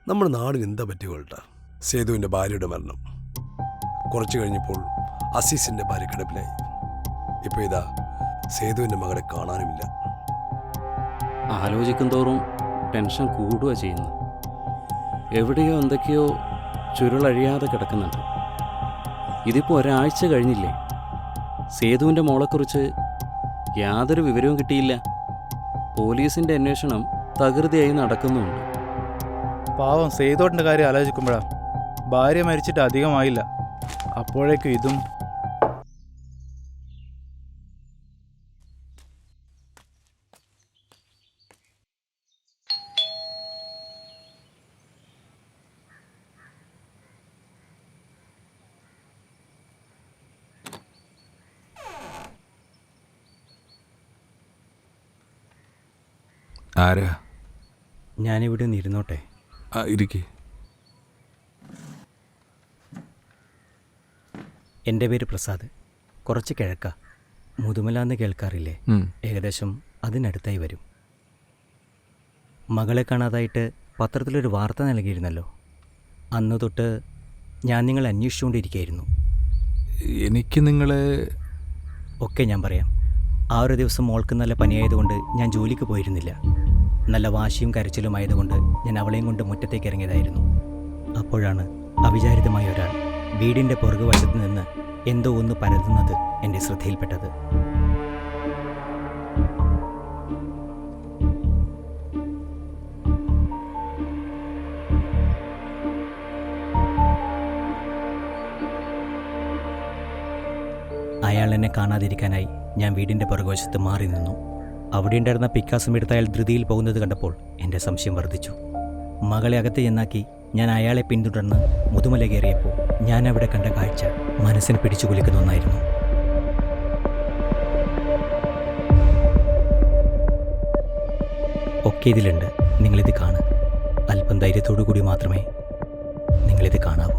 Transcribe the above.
നമ്മുടെ നാടിന് എന്താ പറ്റിയോട്ടാ? സേതുവിൻ്റെ ഭാര്യയുടെ മരണം, കുറച്ച് കഴിഞ്ഞപ്പോൾ അസീസിൻ്റെ ഭാര്യ കിടപ്പിലായി. ഇപ്പോൾ ഇതാ സേതുവിൻ്റെ മകളെ കാണാനുമില്ല. ആലോചിക്കും തോറും ടെൻഷൻ കൂടുക ചെയ്യുന്നു. എവിടെയോ എന്തൊക്കെയോ ചുരുളഴിയാതെ കിടക്കുന്നുണ്ട്. ഇതിപ്പോൾ ഒരാഴ്ച കഴിഞ്ഞില്ലേ? സേതുവിൻ്റെ മോളെക്കുറിച്ച് യാതൊരു വിവരവും കിട്ടിയില്ല. പോലീസിൻ്റെ അന്വേഷണം തകൃതിയായി നടക്കുന്നുമുണ്ട്. പാവം സേതുവേട്ടൻ്റെ കാര്യം ആലോചിക്കുമ്പോഴാ. ഭാര്യ മരിച്ചിട്ട് അധികമായില്ല, അപ്പോഴേക്കും ഇതും. ആരാ? ഞാനിവിടെ നിന്ന് ഇരുന്നോട്ടെ? ഇരിക്കേ. എൻ്റെ പേര് പ്രസാദ്. കുറച്ച് കിഴക്ക, മുതുമല എന്ന് കേൾക്കാറില്ലേ? ഏകദേശം അതിനടുത്തായി വരും. മകളെ കാണാതായിട്ട് പത്രത്തിലൊരു വാർത്ത നൽകിയിരുന്നല്ലോ. അന്ന് തൊട്ട് ഞാൻ നിങ്ങളെ അന്വേഷിച്ചുകൊണ്ടിരിക്കുകയായിരുന്നു. എനിക്ക് നിങ്ങളെ ഒക്കെ ഞാൻ പറയാം. ആ ഒരു ദിവസം മോൾക്ക് നല്ല പനിയായതുകൊണ്ട് ഞാൻ ജോലിക്ക് പോയിരുന്നില്ല. നല്ല വാശിയും കരച്ചിലുമായതുകൊണ്ട് ഞാൻ അവളെയും കൊണ്ട് മുറ്റത്തേക്ക് ഇറങ്ങിയതായിരുന്നു. അപ്പോഴാണ് അവിചാരിതമായ ഒരാൾ വീടിൻ്റെ പുറകുവശത്ത് നിന്ന് എന്തോ ഒന്ന് പരതുന്നത് എൻ്റെ ശ്രദ്ധയിൽപ്പെട്ടത്. അയാൾ എന്നെ കാണാതിരിക്കാനായി ഞാൻ വീടിൻ്റെ പുറകുവശത്ത് മാറി നിന്നു. അവിടെ ഉണ്ടായിരുന്ന പിക്കാസും എടുത്ത് അയാൾ ധൃതിയിൽ പോകുന്നത് കണ്ടപ്പോൾ എൻ്റെ സംശയം വർദ്ധിച്ചു. മകളെ അകത്ത് ചെന്നാക്കി ഞാൻ അയാളെ പിന്തുടർന്ന് മുതുമല കയറിയപ്പോൾ ഞാൻ അവിടെ കണ്ട കാഴ്ച മനസ്സിന് പിടിച്ചു കുലിക്കുന്ന ഒന്നായിരുന്നു. ഒക്കെ ഇതിലുണ്ട്. നിങ്ങളിത് കാണുക. അല്പം ധൈര്യത്തോടു കൂടി മാത്രമേ നിങ്ങളിത് കാണാവൂ.